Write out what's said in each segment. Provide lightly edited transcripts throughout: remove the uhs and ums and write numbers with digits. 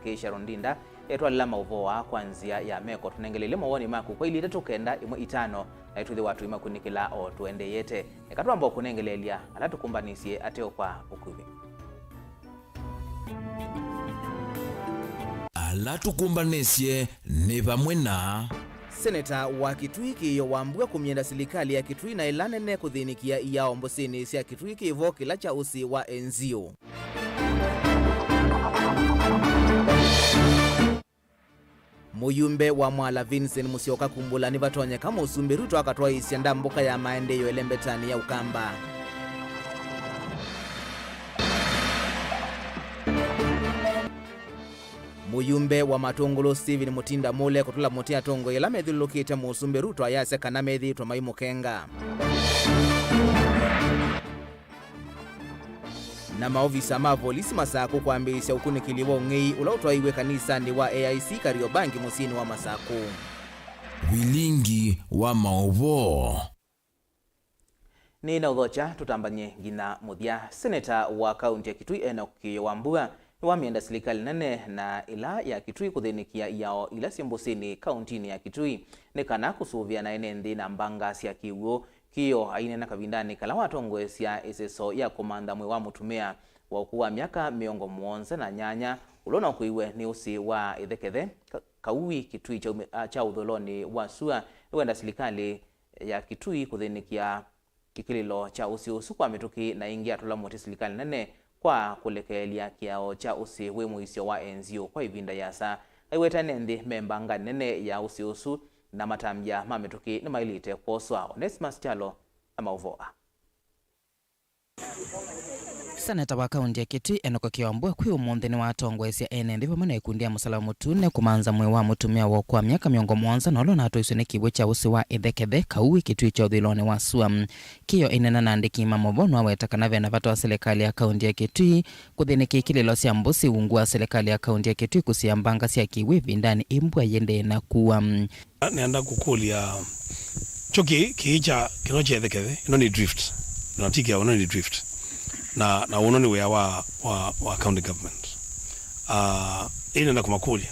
Kisha Rondinda etwalila Mauvoo kwanzia ya meko tunengelele mawoni maku kwa ili tetokenda imwe itano na ituthi watu imakunikila o tuende yete ekatwamba okunengelelia alatukumbanisye ateo kwa ukubi alatukumbanisye ni pamwe na Seneta wa Kitui kiyo wambua kumyenda serikali ya Kitui na ilanene kuthinikia iyao mbosini sia Kitui kivo kila cha usi wa enzio. Muyumbe wa Mwala Vincent Musyoka kumbula ni vatonya kama usumbi Ruto akatoa isianda mboka ya maendeyo elembetani ya Ukamba. Muyumbe wa Matongolo Steven Mutinda Mole kutula motia tongo yela methilukite musumbi Ruto ayase kana methi twa maimu kenga. Na maofisa ma polisi Masako kuambisha ukunikiliwa ngei ulautwaiwe kanisa ni wa AIC Kariobangi musini wa Masako. Vilingi wa Mauvoo ni na udhocha tutambanye ngina muthia. Seneta wa kaunti ya Kitui Enoki Wambua wamienda serikali nene na ila ya Kitui kuthinikia yao ila simbosini kauntini ya Kitui nekana kusuvia na enendi na mbanga sia kiuo kiyo aine na kavindani kala watongwe sia eseso ya komanda mwe wa mutumia wa ukuwa miaka miongo muonze na nyanya ulona kuiwe ni usi wa ithekethe kauwi Kitui cha udholoni wa sua wenda serikali ya Kitui kuthinikia kikililo cha usi usu kwa mituki na ingia tula moti serikali nene kwa kulekelia kiao cha usi we muisio wa enzio kwa ivinda yasa aiweta nendi membanga nene ya usi usu na matambia mamituki ni mailite kwoswa. Onesmus Chalo na Mauvoo. Seneta wa kaunti ya Kitui Enoki Wambua kwi umuthi ni watongwesia enendi vamwe na ikundi ya musala mutune kumanza mwe wa mutumia wa kwa miaka miongo muonza na ulo natuiswe ni kiwe cha usi wa ithekethe kauwi Kitui cha uthiloni wa sua kiyo inena na andiki Mauvoo na weta kana vena vato wa serikali ya kaunti ya Kitui kuthiniki kililo sia mbusi ungu wa serikali ya kaunti ya Kitui kusia mbanga sia kiwe vindani imbua yende na kuwa nianda kukulia choki kiicha kinoche ithekethe ino ni drift natikia ino ni drift na unoni wea wa county government ina na kumakulia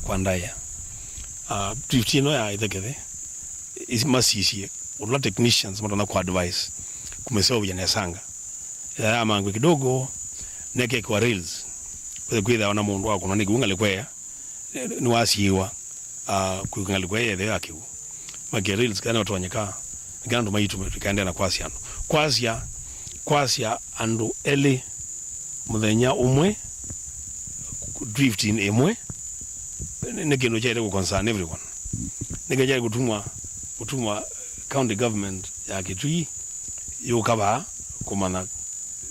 kwa ndaya drift ino ya ithekethe masisi ula technicians matana kwa advice kumesewa vijana sanga ya mangu kidogo neke kwa rails kwa kwitha wana mundu wako nani kungalekwa ni wasiwa kungalekwa yethe yakiu mage rails kana otonyeka kana ndo maitu tukaenda na kwasia andu eli muthenya umwe drifting emwe nekino chere ku concern everyone nikeje kutumwa county government ya Kitui yukaba kumana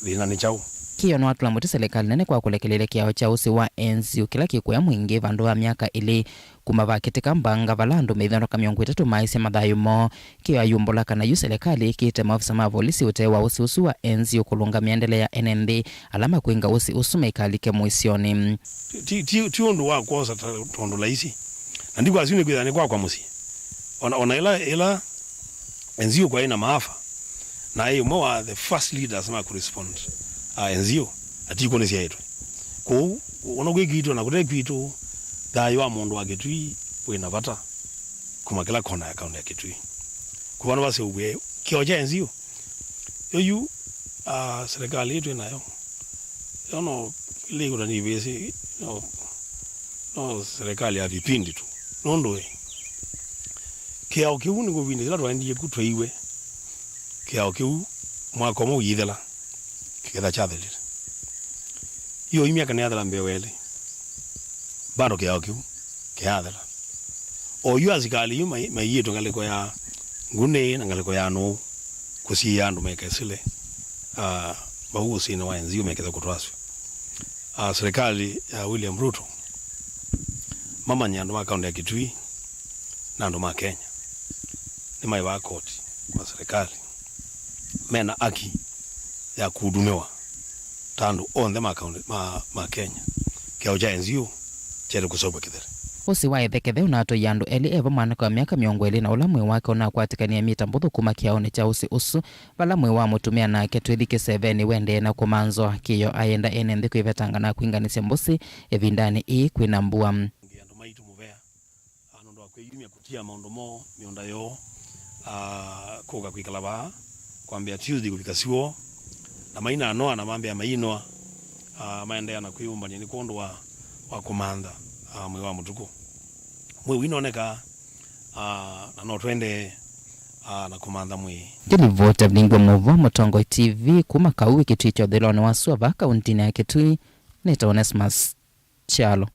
linani chao kiyo no atula muti serikali nene kwa kulekelele kiao cha usi wa enzi kila kikuya mwingi vandu wa miaka ili kumavakitika mbanga valandu mithano kamiongo 3 maisi mathayumo kiyo ayumbula kana yu serikali kite maofisa ma polisi utewa usi usu wa enzi ukulunga miendele ya NND alama kuinga usi usu meikalike muisioni tiondo wa kosa tondo laisi na ndiko azine kwithane kwa musi ona ila enzi kwa ina maafa na hiyo mwa the first leaders ma correspond enzio atiko nesi yetu ko onogwegito na kutekwito dayo wa mundu wa Kitui wena vata kumakila kona ya kaunti ya Kitui kubana base ubwe kioja enzio yoyu serikali yetu nayo yono lego na nivesi no serikali ya vipindi tu nondoe kiao kiuni govindi la twandie kutwaiwe kiao kiu mwako mo yithela kiketha chatheli iyo imiaka ni athela mbewele bado kiao kiu kiathela oyu azikali yu maiyito ngaleko ya ngune na ngaleko ya no kusi andu mekesile bahusi na waenzi mekeza kutwaswa serikali ya William Ruto mama nyandu wa kaunti ya Kitui na ndo ma Kenya ni maiwa koti kwa serikali mena aki ya kuhudumiwa tandu on the ma Kenya kiao cha enzio chere kusoba kithere ufosi wa ithekethe unato yandu eli eva mwana kwa miaka miongo ili na ula mwe wake unakwatikania mitambuthu kuma kiaone cha usi usu vala mwe wa mutumia nake twithike 7 wende na kumanzwa kiyo ayenda ene ndiku ivetanga na kuinganisya mbusi evindani ii kwina mbua ngiandu maitu muvea anondo akwiyumia kutia maundu mo mionda yo kuga kwikala ba kwambia Tuesday kufika siwo na maina anoa na mambia mainwa maendea na kuyumbania ni kondo wa komanda mwe wa mutuku mwe winoneka na no twende na komanda mwe Jilivota Vilingi Mauvoo Mutongo TV kuma kauwi kitui cha dhiloni wa suwa kauntini ya Kitui nita Onesmus Chalo.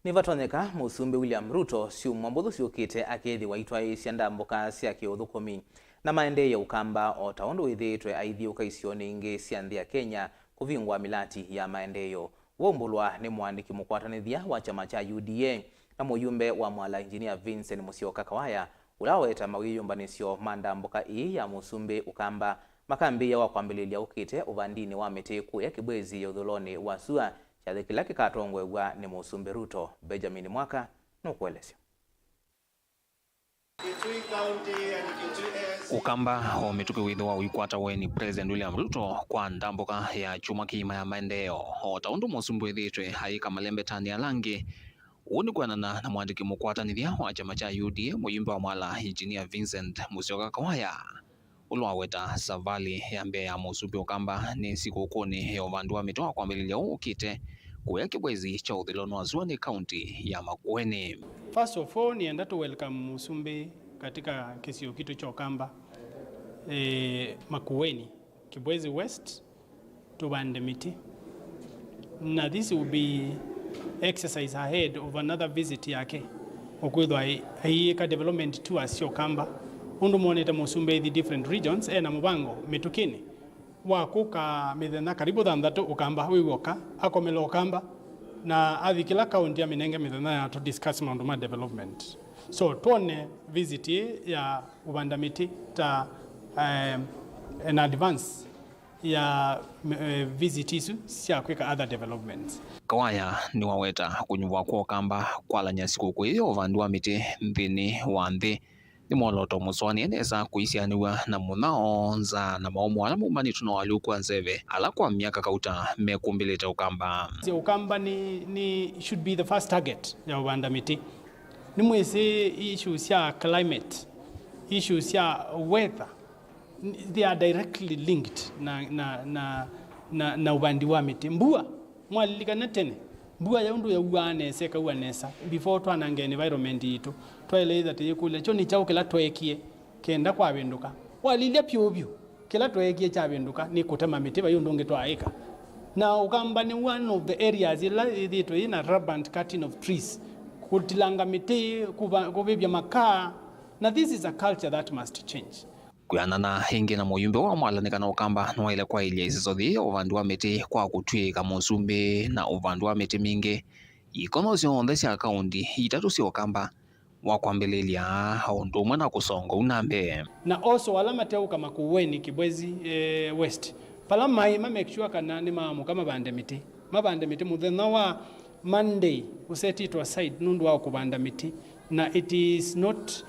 Nivatonyeka musumbi William Ruto siu mwambuthu siukite akithi waitwa isi ndambuka sia kiuthukumi na maende ya ukamba o taondo withitwe aithiuka isioni ingi sia nthi ya Kenya kuvingwa milati ya maendeyo. Wombulwa ni mwandiki mukwatanithia wa chama cha UDA na muyumbe wa mwala engineer Vincent Musyoka Kawaya ulaweta mawiyumbanisyo mandambuka ii ya musumbi ukamba makambi ya wakwambililia ukite uvandini wa mitiku ya kibwezi ya udhuloni wa sua chathikila kikatongwegwa ni musumbi Ruto. Benjamin Mwaka nukuelesya. Ukamba o mituku witho wa wikwata weni President William Ruto kwa ndambuka ya chuma kima ya maendeleo o taundu musumbi withitwe haika malembe tani alangi uni kwanana na mwandiki mukwatanithia wa chama cha UDA muyumbe wa mwala engineer Vincent Musyoka Kawaya ulwaweta savali ya mbea ya musumbi ukamba ni siku kuni ya uvandu wa mitoa kwa mililia ukite kuya kibwezi cha udhiloni wa Zuani County ya Makueni. First of all, nienda to welcome musumbi katika kisio kitu cha ukamba Makueni, Kibwezi West to Bandemiti. Now this will be exercise ahead of another visit yake okwithwa aiyika development tour sio kamba undu moneta musumbi the different regions na mubango mitukini wakuka mithena karibu thanthatu ukamba wiwoka akomelo ukamba na athi kila kaunti ya Minenge mithena ya to discuss maundu ma development. So tuone visit ya Ubandamiti ta an advance ya visit isu sia kwika other developments. Kawaya ni waweta kunyuwa kwa kamba kwa la nyasiku kuyo vandua miti nthini wa nthi ni mwoloto muswani eneza kuisianiwa na munaonza na maumu ala mumani tunawalukwa nzeve ala kwa miaka kauta mekumbilita ukamba. Ukamba ni should be the first target ya Ubandamiti. Ni mwese issues ya climate, issues ya weather, they are directly linked na ubandi wa miti. Mbua mwalilikana tene mbua ya undu ya uanese ka uanesa before twanange environment itu twaeleza teyekule cho ni chao kila twekie kenda kwa benduka walilia pyobyo kila twekie cha benduka ni kutema miti bayo ndonge twaika na ukamba ni one of the areas itu ina rampant cutting of trees kutilanga miti kubibya makaa na this is a culture that must change. Kuyanana hingi na muyumbe wa mwalanikana ukamba nwaile kwa ilia isisothi uvandu wa miti kwa kutwika musumbi na uvandu wa miti mingi ikono sionthe sia kaundi itatu sio kamba wakwambililia undumwe na kusongo unambe na also wala mateuka Makueni Kibwezi West pala mai make sure kana ni mamu kama mabande miti muthenya wa Monday useti to aside nundu wa kubanda miti na it is not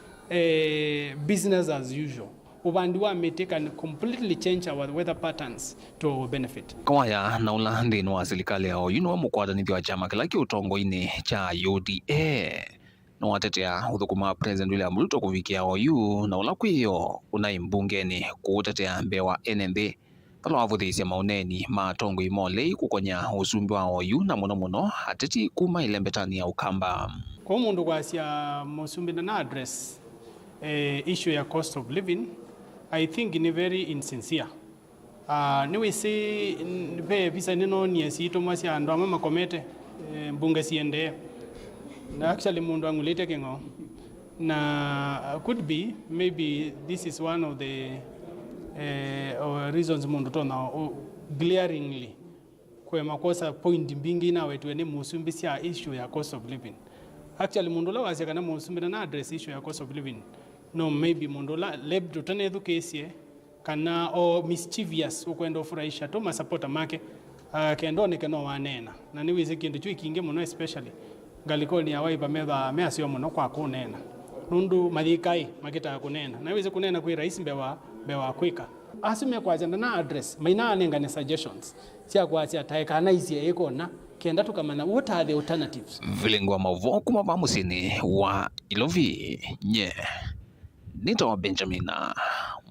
business as usual. Ubandi wa miti can completely change our weather patterns to benefit. Kawaya na ula ndinu wa serikali yao yuno wa mukwatanithia wa chama kila kiutongo-ini cha UDA na watetea uthukuma President William Ruto kuvikia oyu na ula kwiyo unai mbungeni kuutetea mbewa NND pala wavuthisia mauneni matongo imolei kukonya usumbi wa oyu na muno ateti kuma ilembetani ya ukamba. Kwa mundu kwasia musumbi na address issue ya cost of living, I think ni very insincere. Niwe si visa nino niesi ito mwasi ando ama makomete mbunge siende na actually mundu angulete kengo na could be maybe this is one of the reasons mundu tona glaringly kwa makosa point mbingi na wetu ene musumbi sia issue ya cost of living. Actually mundu la wasia kana musumbi na address issue ya cost of living. No, maybe mundu la lebdo tane edukesie kana o mischievous ukwenda ofurahisha to masapota make kendo ne keno wanena na niwize kindu chui kinge muno especially ngalikoni ya waipa measio muno kwa kunena nundu mathikai makita kunena na wize kunena kwi rais bewa kwika asime kwa jenda na address maina anengane suggestions cia kwa cia taekana icie ikona kenda tukamana what are the alternatives. Vilingi wa Mauvoo kuma vamusini wa Ilovi nye nita wa Benjamin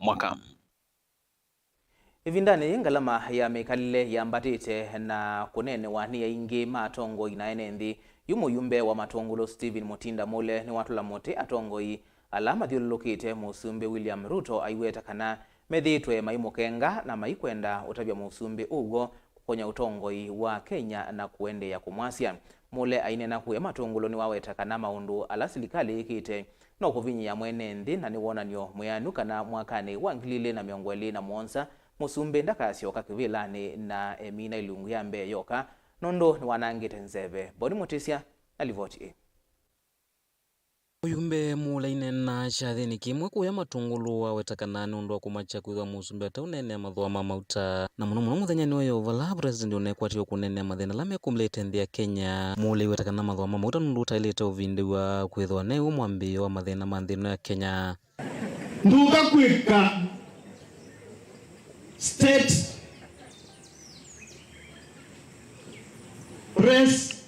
Mwaka ivindani ngalama ya mekalile yambatite na kunene wania ingi matongo inaene nthi yumuyumbe wa matongulo Stephen Mutinda Mule ni watu la mote atongoi alama thiululukite musumbe William Ruto aiweta kana methitwe maimukenga na maikwenda utabia musumbe ugo kukonya utongoi wa Kenya na kuende ya kumwasia. Mule ainena kuya matongulo ni waweta kana maundu ala silikali ikite no kuvinyi ya mwene nthi na ni wonanyo muyanu kana mwakani wa 2027 musumbe ndakasio kakivilani na emina ilungu ya mbe yoka nondo ni wanangite nzeve boni mutisia alivoti uyumbe mulaine na chathini kimwe kuya matungulu awetakana nundu wa kumacha kuitha musumbe ataunene mathwa ma mauta na muno muthenya ni uyo vala president unekwatio kunene mathina la mekumlete nthi ya Kenya mule wetakana mathwa ma mauta nundu utailete uvindi wa kwithwa ne umwambio wa mathina ma nthi ya Kenya nduga kwika state press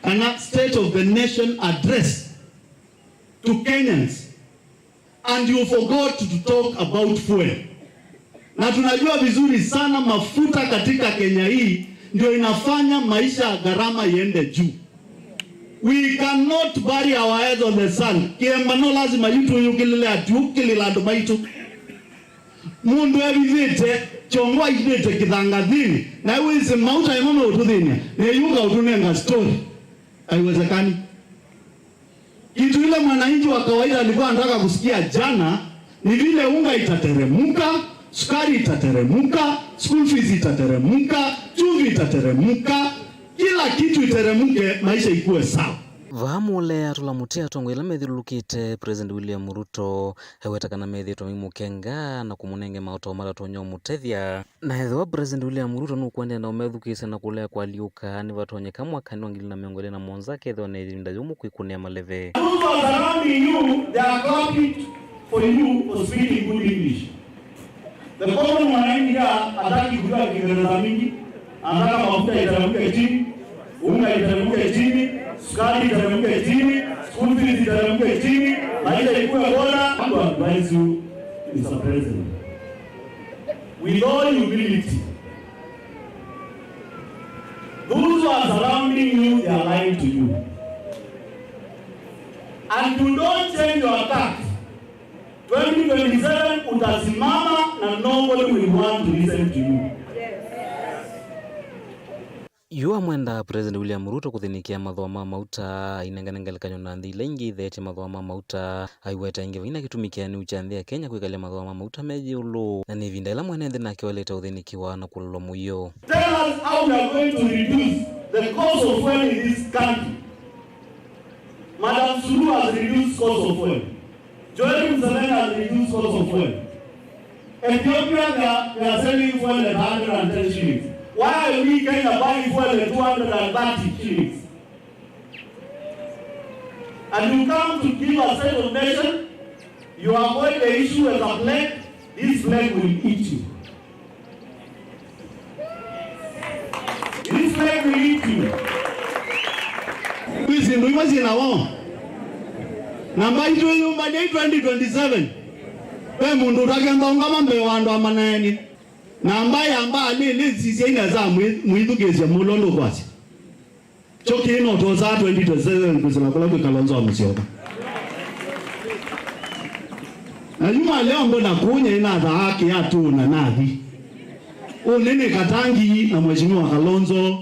and state of the nation address to Kenyans and you forgot to talk about fuel. Na tunajua vizuri sana mafuta katika Kenya hii ndio inafanya maisha ya gharama iende juu. We cannot bury our heads on the sun. Kiembano lazima yitu yukilile atiukilila ndo maitu. Mundu evivite chongwa ikidete kithangathini na iwezi mauta imame ututhini na yuka utunenga story. Haiwezekani. Kitu ile mwananchi wa kawaida alikuwa anataka kusikia jana ni vile unga itateremuka, sukari itateremuka, school fees itateremuka, chumvi itateremuka, kila kitu iteremuke, maisha ikuwe sawa. Vamule atulamutia tongo ila methilukite President William Ruto hewetakana methitwa mimukenga na kumunenge mauto mara tonyo mutethia na hetho President William Ruto nukwende na umethukise na kulea kwa liuka ni watonye kamwa kanwa ngili na miongole na monza ketho na ilinda yumu kuikunia maleve. Those who are surrounding you, they are clapping for you for speaking good English. The common mwananchi here hataki kujua Kiingereza mingi, anataka mafuta iteremke chini, unga iteremke chini, sukari iteremke chini, school fees iteremke chini, maisha ikuwe bora. I want to advise you, Mr. President, with all humility, those who are surrounding you, they are lying to you. And you don't change your tact. 2027 utasimama na nobody will want to listen to you. Yua mwenda President William Ruto kuthinikia mathwa ma mauta inenganengelekanyo na nthi lengi thete mathwa ma mauta aiweta ingi vina kitumikia ni uchanthi ya Kenya kwikalia mathwa ma mauta meji ulu na ni vinda ila mwene nthi nake waleta uthinikiwa na kulolo muyo. Tell us how we are going to reduce the cost of fuel in this country. Madam Sulu has reduced cost of fuel. Joel Museveni has reduced cost of fuel. Ethiopia, they are selling fuel at 110 shillings. Why are we Kenya buying fuel at 230 shillings? And you come to give a state of nation, you avoid the issue as a plague, this plague will eat you. This plague will eat you. Listen, we must in our namba itu nyumba ni 2027. Pe mundu utakenda ungama mbewandu amaneni. Namba yamba ni sisi ina za muidukeze mulondo kwasi. Choki ino toza 2027 kusema kula kwa Kalonzo Musyoka. Na nyuma leo mbona kunya ina za haki ya tu na nathi. Unene Katangi na mheshimiwa Kalonzo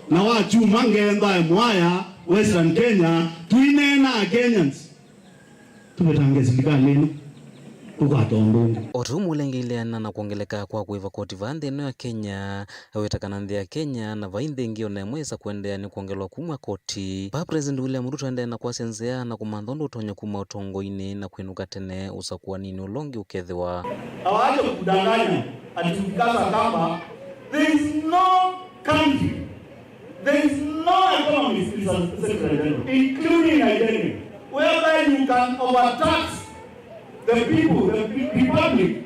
na watu mangenda mwaya Western Kenya tuinena Kenyans. Tumetangaza serikali leo ukatondongo otumu lengileana na kuongeleka kwa kuiva koti vande no ya Kenya wetakana nthi ya Kenya na vainde ngio na mweza kuendea ni kuongelwa kumwa koti pa President William Ruto ende na kwasenzea na kumandhondo utonyo kuma utongo-ini na kwinuka tene usakuwa nini ulongi ukethwa hawaje kudanganya atukasa kama there is no country, there is no economy economies is a Secretary General, including Nigeria, whereby you can overtax the people, the public,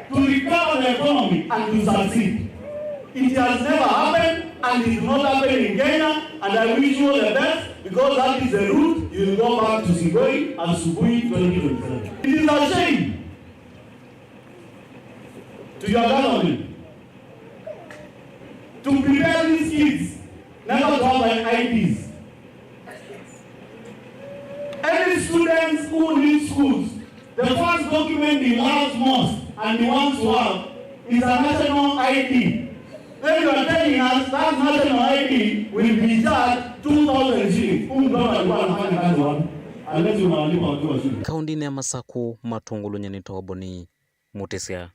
to recover the economy and to succeed. It has never happened, and it will not happen in Kenya, and I wish you all the best, because that is the route you will go back to Sigoi and Subui 2027. It is a shame to your government to prepare these kids never to have IDs. Every student who needs schools, the first document he loves most and he wants to have is a national ID. Then you are telling us that national ID will be charged 2,000 shillings. Kaunti ya Masaku matungulu nyenitoboni mutisia.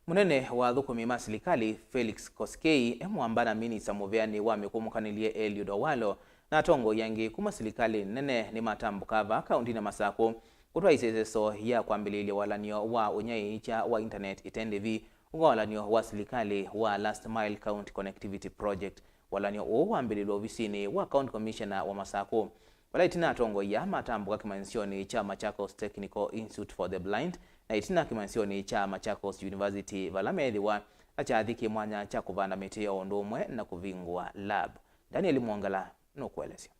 Munene wa thukumi ma serikali Felix Koskei emwambana minisa muveani wa mikumukanilie Eliud Owalo na tongo yangi kuma serikali nene ni matambuka va kaunti na Masaku kutwa iseseso ya kwambililia walanio wa unyaicha wa internet itendevi walanio wa serikali wa last mile county connectivity project walanio uwambililo visini wa county commissioner wa Masaku wala itina tongo ya matambuka kimansioni cha Machakos Technical Institute for the Blind na itina kimansioni cha Machakos University valamedhiwa achathiki mwanya cha kuvanda miti ya ondomwe na kuvingwa lab. Daniel Mwangala nukuelezea.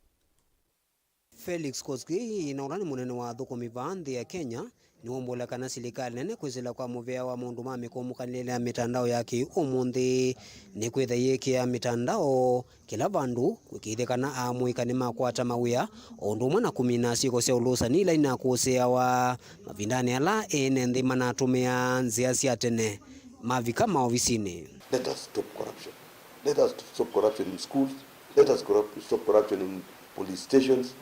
Felix Koskei inaonani munene wa thukumi vanthi ya Kenya ni wombola kana serikali nene kwizila kwa muvea wa mundu mami kumukanile mitandao yake umunthi ni kwitha yeke ya mitandao kila vandu kwikithekana amwikani makwata mawia ondumwe na kumina siko cia ulusani ila inakusea wa mavindani ala ene nthi manatumia nzia cia tene mavika maovisini. Let us stop corruption. Let us stop corruption in schools. Let us stop corruption in police stations,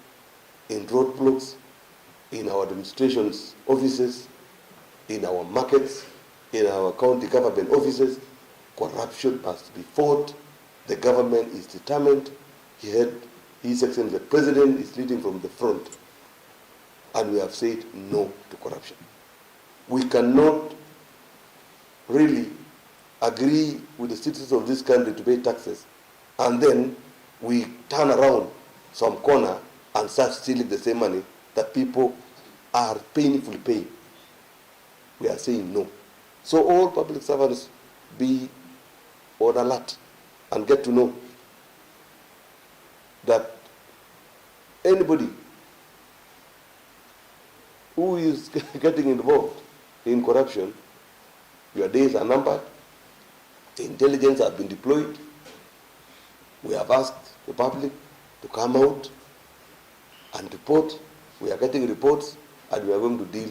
in roadblocks, in our administration's offices, in our markets, in our county government offices. Corruption must be fought. The government is determined. His Excellency the President is leading from the front. And we have said no to corruption. We cannot really agree with the citizens of this country to pay taxes and then we turn around some corner and start stealing the same money that people are painfully paying. We are saying no. So all public servants be on alert and get to know that anybody who is getting involved in corruption, your days are numbered, the intelligence has been deployed. We have asked the public to come out and report. We are getting reports and we are going to deal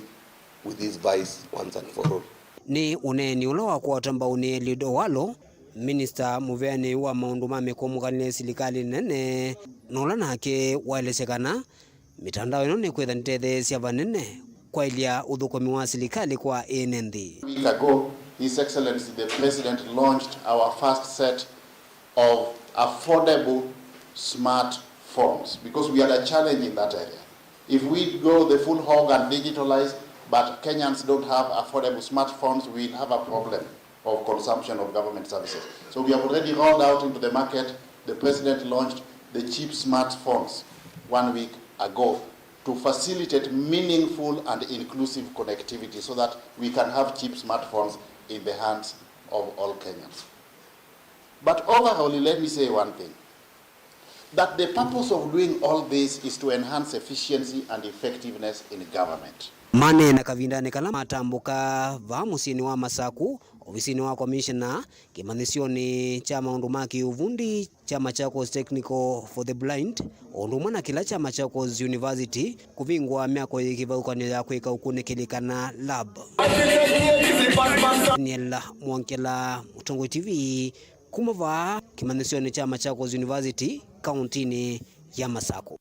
with this vice once and for all. Ni uneni ula wa kuwatamba une Eliud Owalo, Minister muveani wa maundu mame kumukanile serikali nene, nola nake waelesekana mitandao ino ni kwetha nitethe cia vanene kwa ilia uthukumi wa serikali kwa enenthi. A week ago, His Excellency the President launched our first set of affordable smartphones because we had a challenge in that area. If we go the full hog and digitalize, but Kenyans don't have affordable smartphones, we'll have a problem of consumption of government services. So we have already rolled out into the market. The President launched the cheap smartphones 1 week ago to facilitate meaningful and inclusive connectivity so that we can have cheap smartphones in the hands of all Kenyans. But overall, let me say one thing, that the purpose of doing all this is to enhance efficiency and effectiveness in government. Mane na kavindane kala matambuka va musini wa Masaku, ofisini wa commissioner, kimanisioni cha maundu maki uvundi cha Machakos Technical for the Blind, ondumwa na kila cha Machakos University, kuvingwa miako ikivaukanyo ya kweka ukunekilikana lab. Daniel Mwangala, Mutungu TV, kumava kimanisioni cha Machakos University, kauntini ya Masaku.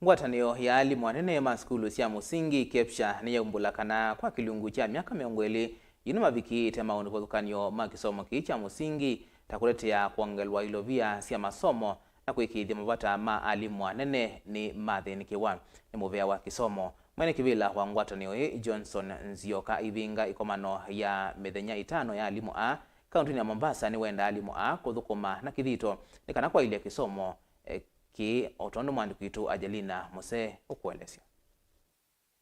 Ngwatanio ya alimu anene maskulu cia musingi kepsha ni yaumbulakana kwa kilungu cha miaka miongweli yinu maviki tema univothukanio makisomo kicha musingi takuletea kuongelwa ilovia cia masomo na kuikithia mavata ma alimu anene ni mathinikiwa ni muvea wa kisomo. Mwene kivila wa ngwatanio Johnson Nzioka ivinga ikomano ya mithenya 5 ya alimu a kaunti ya Mombasa ni wenda alimu a kuthukuma na kithito nikana kwa ile kisomo ki otondo mwandiku itu Angelina Mose ukuelesya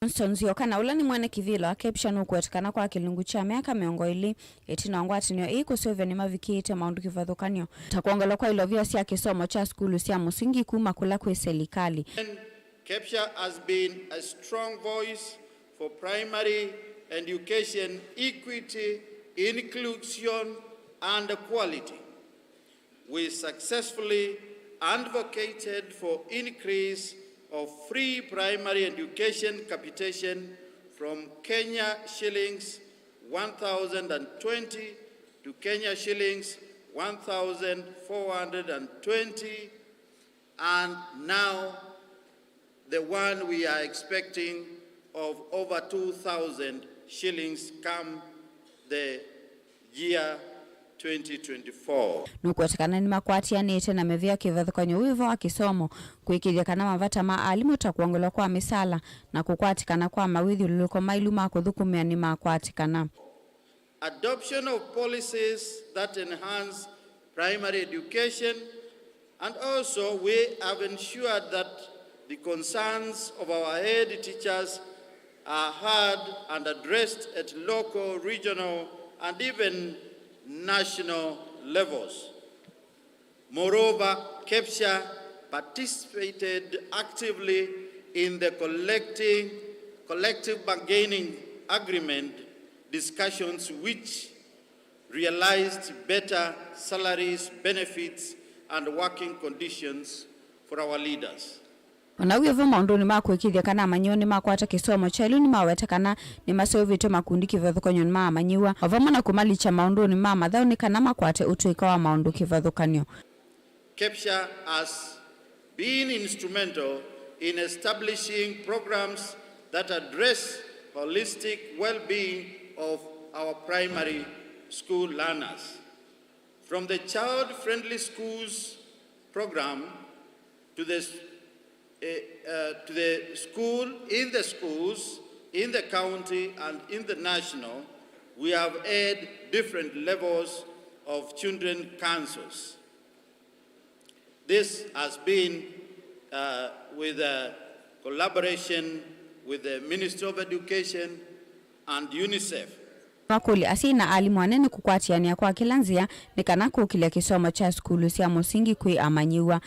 Nsonzio kana ula ni mwana kivilo akepsha nukuetikana kwa kilungu cha miaka miongo ili etinongwa atinio iko sio vya mavikite maundu kivadhukanio takuongela kwa ilovyo sia kisomo cha skulu sia musingi kuma kula kwa serikali. Capture has been a strong voice for primary education equity, inclusion and quality. We successfully advocated for increase of free primary education capitation from Kenya shillings 1,020 to Kenya shillings 1,420, and now the one we are expecting of over 2,000 shillings come the year 2024. Nukuetikana ni makwatianite na mevia kivathukanyo wivo wa kisomo kuikiria kana mavata maalimu takuongela kwa misala na kukwatikana kwa mawithi uluko mailu makuthukumia ni makwatikana. Adoption of policies that enhance primary education, and also we have ensured that the concerns of our head teachers are heard and addressed at local, regional, and even national levels. Moreover, KEPSHA participated actively in the collective bargaining agreement discussions which realized better salaries, benefits, and working conditions for our leaders. Wanawivu maundu ni makuikiria kana manyiwa ni makwata kisomo chailu ni mawetakana ni masovito makundi kivathukanyo ni manyiwa wavamana kumalicha maundu ni mathao ni kana makwate utuika wa maundu kivathukanyo. KEPSHA has been instrumental in establishing programs that address holistic well-being of our primary school learners. From the child-friendly schools program to the school, in the schools, in the county and in the national, we have had different levels of children councils. This has been with a collaboration with the Ministry of Education and UNICEF. Makuli asina alimu anene kukwatiania kwa kilanzia ni kana kukilia kisomo cha skulu sia musingi kui amanyiwa.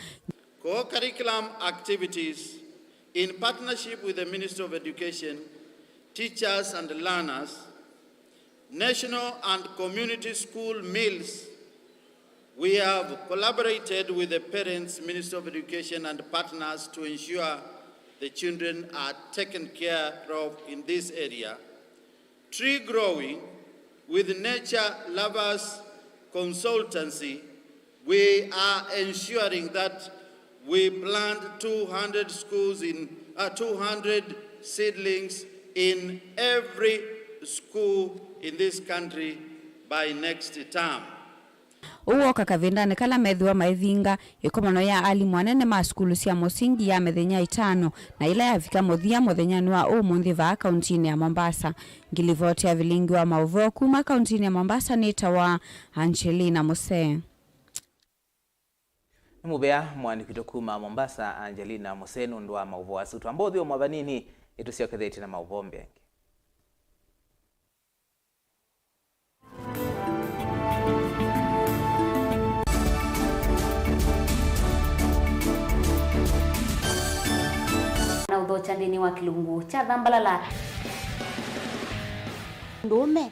Co-curriculum activities in partnership with the Ministry of Education, teachers and learners, national and community school meals. We have collaborated with the parents, Ministry of Education and partners to ensure the children are taken care of in this area. Tree growing with Nature Lovers Consultancy, we are ensuring that we plant 200 schools in 200 seedlings in every school in this country by next term. Uwo kakavindane kala methiwa maithinga ikomano ya alimu anene ma skulu cia musingi ya methenya 5 na ila yafika muthia muthenyani wa umuthi va kauntini ya Mombasa. Ngilivoti ya Vilingi wa Mauvoo kuma kauntini ya Mombasa nita wa Angelina Mose. Mubea mwandikito kuma Mombasa Angelina Mose nundu wa Mauvoo asutu ambothi omwavanini itusioketheti na Mauvoo mbengi. Na udhochandini wa kilungu cha dhambalala ndume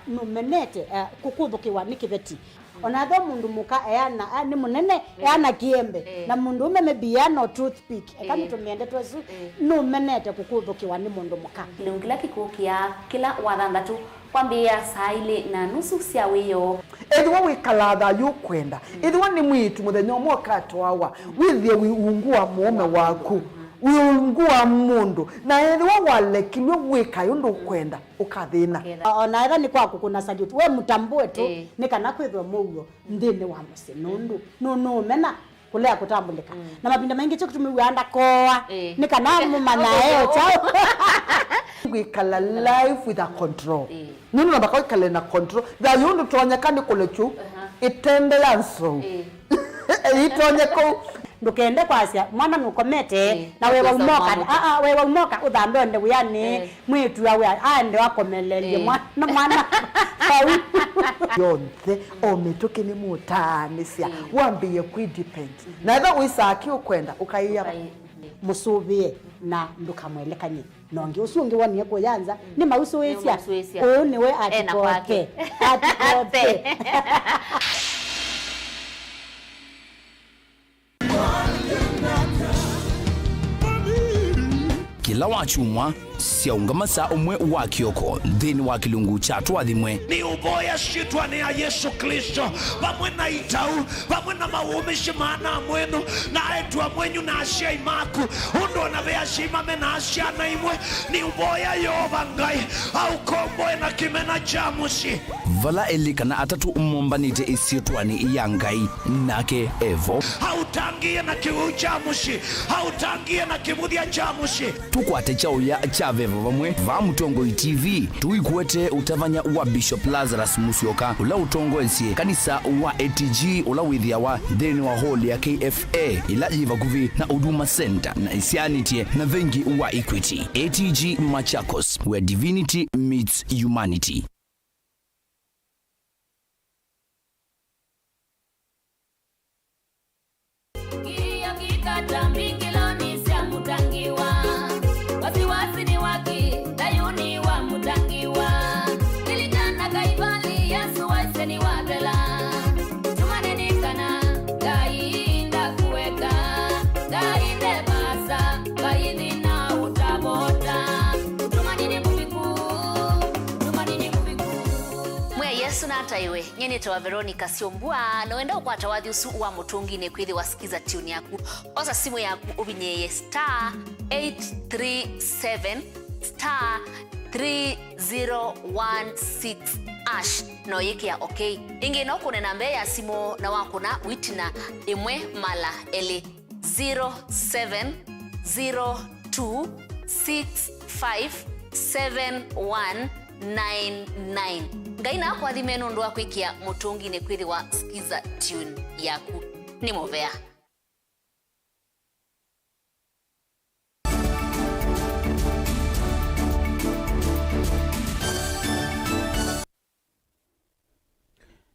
numenete kukuthukiwa ni kiveti onatho mundu muka eana ni munene eana kiembe na mundu ume maybe no toothpick ekamitumende twesu numenete kukuthukiwa ni mundu muka kilungu kila kikukia kila wathanthatu kwambia saa 2:30 cia wiyo Edwa wikalatha yukwenda edwa ni mwitu muthenya umwe katwawa withie wiungua mume waku wiungua mundu na edwa walekilwe gwika yundu kwenda ukathina ona era ni kwaku kuna salute we mutambue tu ni kana kwithwa mugo ndini wa musi nundu no mena kulea kutambulika na mapinda mengi cyo kutumiwa anda koa ni kana mumana eo chao Wikala life with a control. Nunu na baka wikala na control. Da yundu tuwanya kandi kolechu. Itende yanso. Itonye ko. Ndukende kwasya mwana nukomete na wewe umoka wewe umoka udhambe onde uyani mwitu yawe ande wakomelele mwana yonze ometoke ni mutanisia wambiye kwidepend na eba wisaki ukwenda ukaiya musubie na ndukamwelekanye nonge usungi waniye kuyanza ni mausuwesia uyu niwe atikote kila wachumwa siaungama saa umwe wa kioko dhini wa kilungu chatu adhimwe ni uboya shitwa ni ya Yesu Kristo pamwe na itau pamwe na maumishi maana mwenu na etwa mwenyu na ashia imaku undo na vea shimame na ashia na imwe ni uboya yobangai au komboe na kimena jamushi vala elikana atatu umombanite isiotwani iyangai nake evo hautangie na kiujamushi hautangie na kimudia jamushi tukwate chao ya chavevo vamwe va Mutongo TV tuikuete utavanya wa Bishop Lazarus Musyoka ula utongoesie kanisa wa ATG ula withia wa dheni wa hall ya KFA ila jiva kuvi na Huduma Center na isianitie na vengi wa Equity ATG Machakos where divinity meets humanity. Iwe nyene tawa Veronica Siombua no enda ukwata wathi usu wa mutungi ne kwithi wasikiza tune yaku oza simu yaku ubinyeye *837 *3016 ash no yeke ya okay inge no kunena mbe ya simu na wakuna witina imwe mala ele 0702657199 ngaina kwa dhimeno ndo akwikia mutungi ne kwithi wa skiza tune yaku ni movea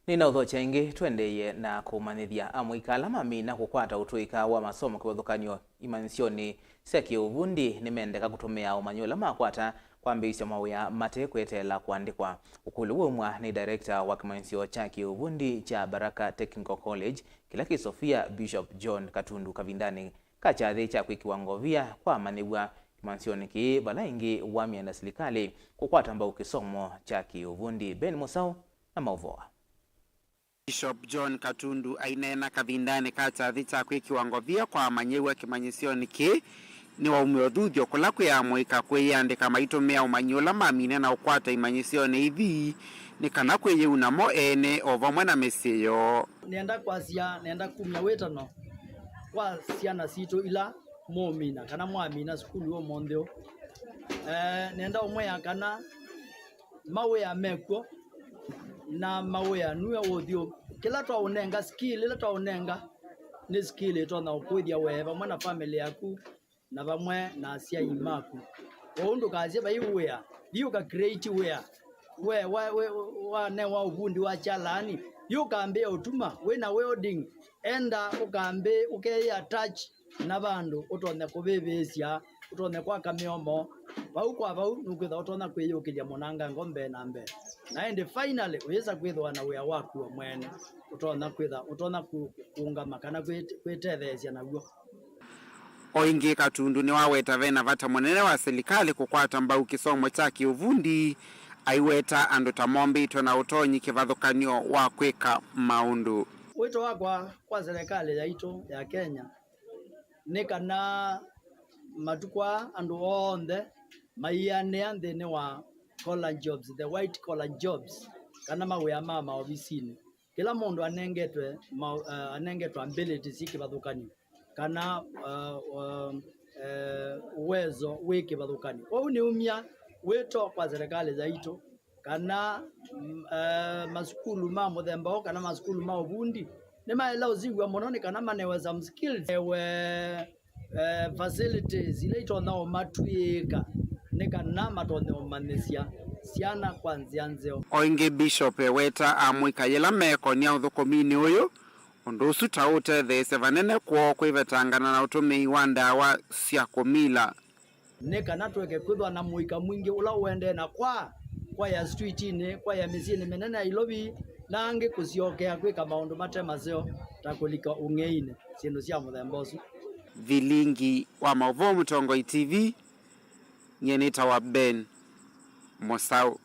Nina uthocha ingi twendeye na kumanithia amwikala mami na kukwata utuika wa masomo kiwathukanyo imanisioni cia kiuvundi nimendeka kutumia umanyola makwata kwambisya mawia mate kwetela kuandikwa ukulu umwa ni director wa kimanisio cha kiuvundi cha Baraka Technical College kila kisofia Bishop John Katundu Kavindani kachathi cha kwikiwangovia kwa manibwa kimanisioni ki balaingi wa mienda serikali kukwata mbau kisomo cha kiuvundi. Ben Musau na Mauvoo. Bishop John Katundu ainena Kavindani kachathi cha kwikiwangovia kwa manyewa kimanyisioni ki ni wa umyothuthio kula kwiyamwika kwiyandika maitumia umanyola mamine na ukwata imanyisioni ithi ni kana kwiyiunamo ene o vamwe na misiyo nenda kwasia nenda kumya wetano kwa ciana citu ila momina kana mwamina skulu o montheo nenda umwe ya kana mawe ya meko na mawe ya nuya wothio kila twa unenga skill ila twa unenga ni skill ito na ukwithia weva mwana family yaku na vamwe na asia imaku oundu kazi bai wea you ka create wea wa ne wa ubundi wa chalani you kambe utuma we na welding enda ukambe ukei attach na bandu utonde kubebesia utonde kwa kamiomo bau kwa bau nukitha utona kwiyukiria munanga ngombe na mbe na ende finally uyeza kwithwa na wea waku mwene utona kuungama kana kwetethesia naguo. Oingi Katundu ni waweta vena vata mwenene wa serikali kukwata mbau kisomo cha kiuvundi aiweta andu tamombi na utonyi kivathukanio wa kwika maundu. Wito wakwa kwa serikali ya ito ya Kenya ni kana matukwa andu onde maiane andene wa collar jobs, the white collar jobs kana mawea mama obisini kila mundu anengetwe abilities ikivathukanio kana uwezo wiki bathukani. Kwa ni umia wito kwa serikali zaitu kana masukulu ma muthemba kana masukulu ma ubundi ni maela uzigwa mononi kana manewe some skills facilities ile itonao matuika ni kana matonde omanesia siana kwanzia nzeo oingi bishop weta amwika yela meko ni uthukumini uyu undu usu taute these vanene kwa kwivetangana na utumii wa ndawa cia kumila ne kana tweke kwithwa na muika mwingi ula uende na kwa ya street ni kwa ya mizini menene ilobi nangi kuciokea kwika maundu matemazeo takulika ungeine sindu cia muthemba usu. Vilingi wa Mauvoo Mutongo TV nyenita wa Ben Mosau.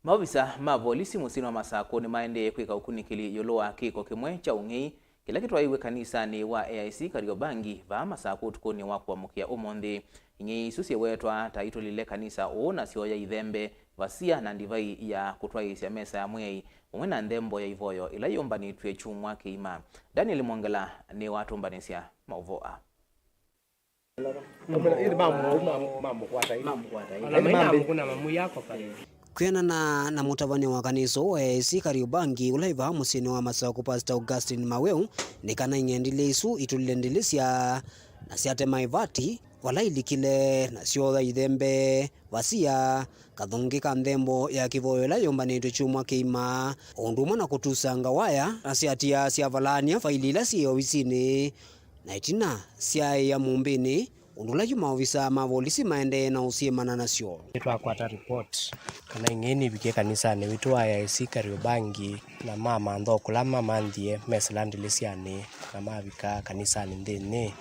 Maofisa ma polisi musini wa Masako ni maende kwika ukunikili yolowa kiko kimwe cha ungei kila kitu aiwe kanisa ni wa AIC Kariobangi va Masako tukoni wa kuamukia umondi ingei susi wetwa taito lile kanisa ona sioya ithembe vasia na ndivai ya kutwaisya mesa ya mwei umwena ndembo ya ivoyo ila yombani tuye chumwa kiima. Daniel Mwangala ni watu mbanisya Mauvoo. Kwena na mutavani wa kanisa wa AIC Kariobangi ulaiva musini wa Masako Pastor Augustine Mauvoo ni kana ingendile isu itulendilisya na siate maivati walailikile na siotha ithembe vasia kathungi ka ndembo ya kivoyo la yombanitwe chumwa kiima undumwa na kutusanga waya na siatia sia valania failila siyo visini na itina sia ya mumbini undula yuma ofisa ma polisi maende na usiemana nasyo twakwata report kana ingeni bike kanisa ni witu wa AIC Kariobangi na mama ndokula mama ndie meselandilisiani na mabika kanisa ni ndini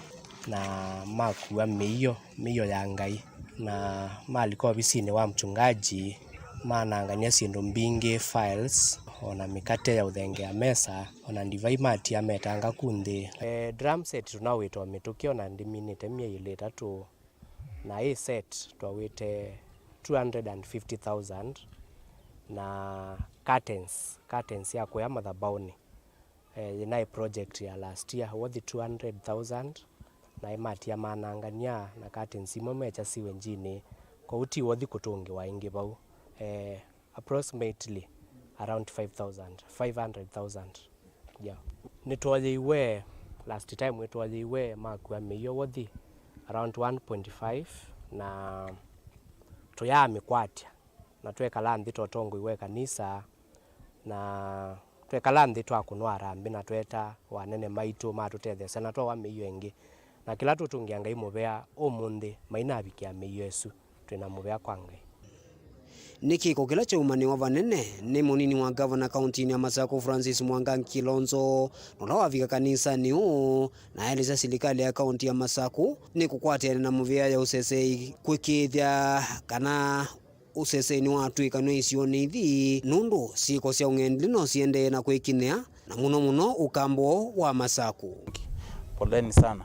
na makuwa miyo ya ngai na maliko visini wa mchungaji manangania sindu mbingi files ona mikate ya uthenge ya mesa ona ndivai mati ya metanga kundi drum set tunawitwa mitukio na ndiminite mia ile tatu na hii set twawite 250,000 na curtains ya kwa madhabauni inai project ya last year worth 200,000 na imati ya manangania na curtains imwe mecha siwe njini kwa uti wothi kutungi wa ingi bau approximately around 500,000 yeah. Nitwajiwe last time nitwajiwe makuwa miyo wothi around 1.5 na tuyami kwatia na tweka landi totongo iwe kanisa na tweka landi twakunwa rambi na tweta wanene maitu matutethese na twa miyo engi na kila tutungia ngai muvea umundi maina bikia miyo Yesu twina muvea kwa ngai. Nikiko kila chaumani wa vanene ni munini wa governor county ya Masako Francis Mwanga Kilonzo nolawa vika kanisa ni na eleza serikali ya county ya Masako ni kukwate na muvea ya usesei kwikithya kana useseni watu ikanwe isioni ithi nundu siko cia ungendli no siende na kwikinea na muno ukambo wa Masako. Poleni sana.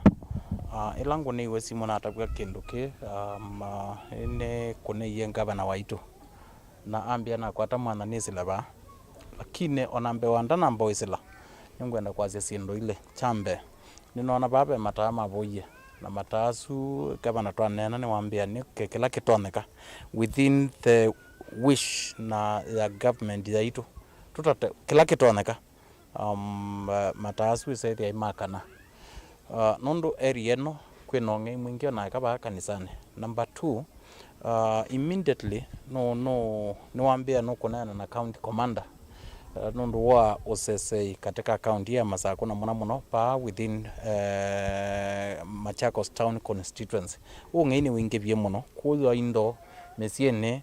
Ilangu ni wesi muna atakuwa kinduki ine kune iye ngavana waitu na ambia na kwata mwana nisila ba lakini onambe wandana mboisila nyungwenda kwazia sindu ile chambe ninaona babe mataa maboye na matasu gavana twanena ni wambia ni kila kitoneka within the wish na ya government yaitu tutate kila kitoneka matasu isethi imakana nondo area no kwinonge mwingi na kaba kanisani. Number 2 immediately niwaambia no kunana na county commander nondo wa osese katika county ya Masako na muno pa within Machakos town constituency ungeini wingi bie muno kuzo indo mesiene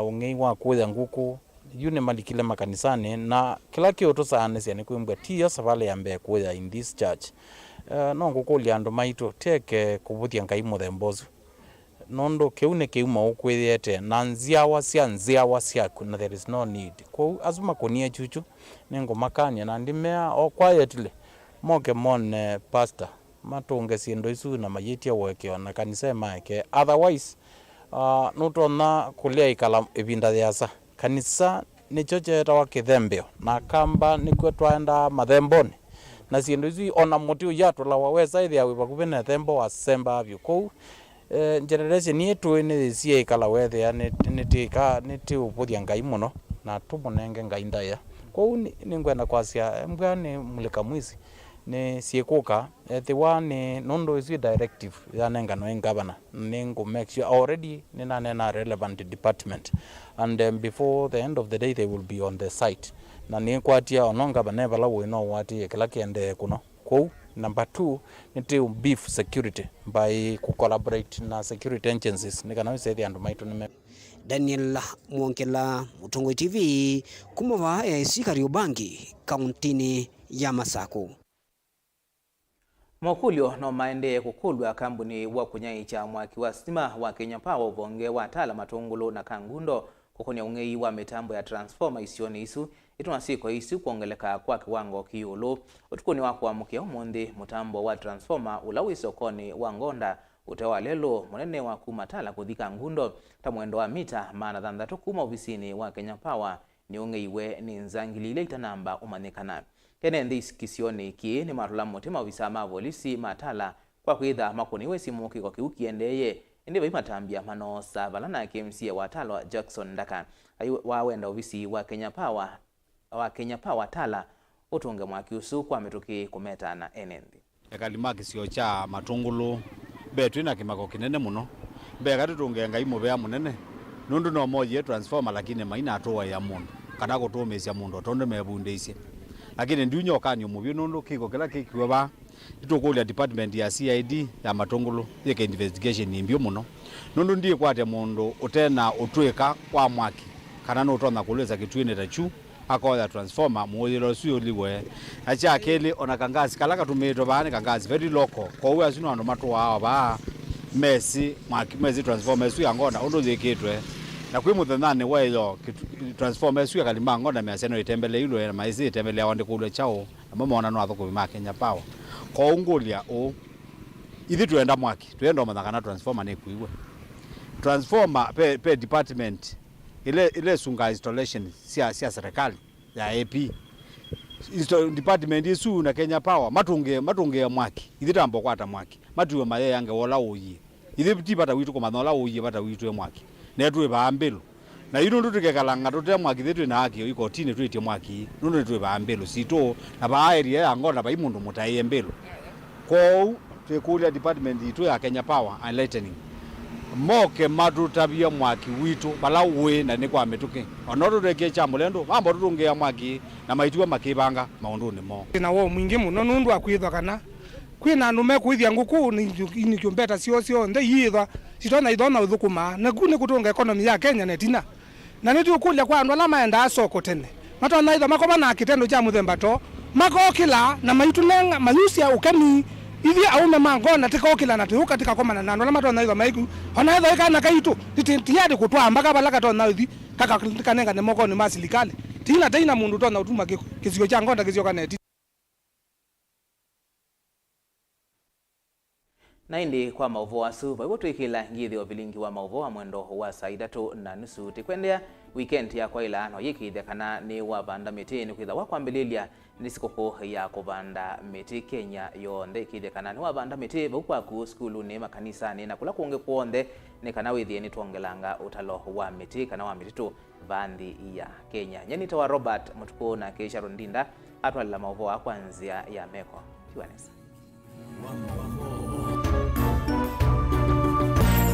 ungei wa kuza nguku yune malikile makanisani na kila kioto sana siani kuimbwa tia savale yambe kuza in this church nongo kuliando maito teke kuvutia ngai muthembozu nondo keune keuma ukwethiete na nziawa cia kuna there is no need ko azuma konia chuchu nengo makania na ndimea o quietly moke mon pastor matunge sindo isu na mayetia weke na kanisa make otherwise nutona kulia ikala ebinda yasa kanisa ni choche tawa kithembeo na kamba nikwe twaenda mathemboni na siendo isu ona motio yatu la waweza ithi awe bakubene thembo wa semba avyo ko generation yetu ni sie kala wethe ya neti upodia ngai muno na tumunenge ngai ndaya kwa ni ngwenda kwasia mbwa ni mulika mwisi ni siekuka the one nondo is directive ya nenga no ngabana ningo make sure already nina relevant department and before the end of the day they will be on the site na ni kwatia ononga bana bala we know what kila kiende kuno kwa number 2 niti beef security by collaborate na security agencies nikana say the and my to Daniel Mwonkela, Mutungo TV, kumova ya Kariobangi, kauntini ya Masako. Mokulyo no maende kukulwa kambuni wa kunyaicha mwaki wa stima wa Kenya Power bonge wa tala matungulu na kangundo kukonya ungei wa mitambo ya transformer isioni isu itunasiko isu kuongeleka kwa kiwango kiulu utukuni wa kuamkia umundi mutambo wa transformer ulawi sokoni wa Ngonda utewa lelo munene wa kumatala kuthika ngundo ta mwendo wa mita maana thandatu kuma ofisini wa Kenya Power ni ungeiwe ni nzangilile itanamba umanikana kene ndisi kisioni ki ni marula mutima ofisa mavolisi matala kwa kuidha makuniwe simu kiko kiukiendeye ndiwe imatambia manosa balana KMC watalo Jackson Ndaka wawenda ofisi wa Kenya Power tala utunge mwakiusu kwa mituki kumeta na enendi ekalima kisio cha matungulu betu ina kimako kinene muno mbega tutunge ngai mubea munene nundu no moje transformer lakini maina atoa ya mundu kana gutumesia mundu tonde mebundeise lakini ndiunyo kanyo mubio nundu kiko kila kikiwa itukulia department ya CID ya matungulu yeke investigation nimbio muno nundu ndiye kwate mundu utena utweka kwa mwaki kana no utona kuleza kitwine tachu akoya transformer muodilo suyo liwe acha akeli ona kangazi kalaka tumeto bane kangazi very local kwa uya sino ando matu wao ba mesi transformer suyo Ngonda undo zeketwe na kwi muthenane wayo transformer suyo kalima Ngonda meseno itembele ilo na maizi itembele awande kulwe chao na mama ona no athoko bima Kenya Power kwa ungulia o ithi tuenda mwaki tuenda mathakana transformer ne kuiwe transformer pe department ile sunga installation sia serikali ya AP department isu na Kenya Power matunge ya mwaki ithitambo kwata mwaki matuwe maye yange wola uyi ithi bata witu ko mathola uyi bata witu ya mwaki netwe baambelo na ino ndu tukekalanga tute mwaki thitu na haki iko tini tuitie mwaki nundu netwe baambelo sito na ba area ya Ngonda ba imundu mutaye mbelo kwa tukulia department itu ya Kenya Power and Lightning moke matutabia mwaki witu bala uwe na ni kwa metuke onoto reke cha mulendo mambo tutungia mwaki na maitiwa makibanga maunduni mo na wo mwingi muno nundu akwithwa kana kwina ndume kuithia nguku ni kyombeta sio nde yitha sitona ithona uthukuma na kune kutunga economy ya Kenya netina na nitu kulia kwa andu ala maenda soko tene matona itha makoba na kitendo cha muthemba to makokila na maitunenga mayusia ukeni ithi aume Ngonda tikokila na tuka tikakomana na ndola matona itho maiku ona itho ikana kaitu tiyadi kutwamba kabala katona ithi kaka kanenga ne moko ni masilikali tina mundu tona utuma kisio cha Ngonda kisio kaneti na indi kwa Mauvoo asu baibo twikila ngithi Vilingi wa Mauvoo wa mwendo wa saidatu na nusu tikwendea weekend ya kwa ila no yikithia kana ni wabanda miti ni kwitha wakwambililia ni sikoko ya kubanda miti Kenya yonde ikithia kana ni wabanda miti bukwa ku skulu ni makanisa ni na kula kuonge kuonde ni kana withie ni tuongelanga utalo wa miti kana wa mititu bandi ya Kenya nyenita wa Robert Mutuku na Keisha Rondinda atwala Mauvoo kwanzia ya meko kiwanesa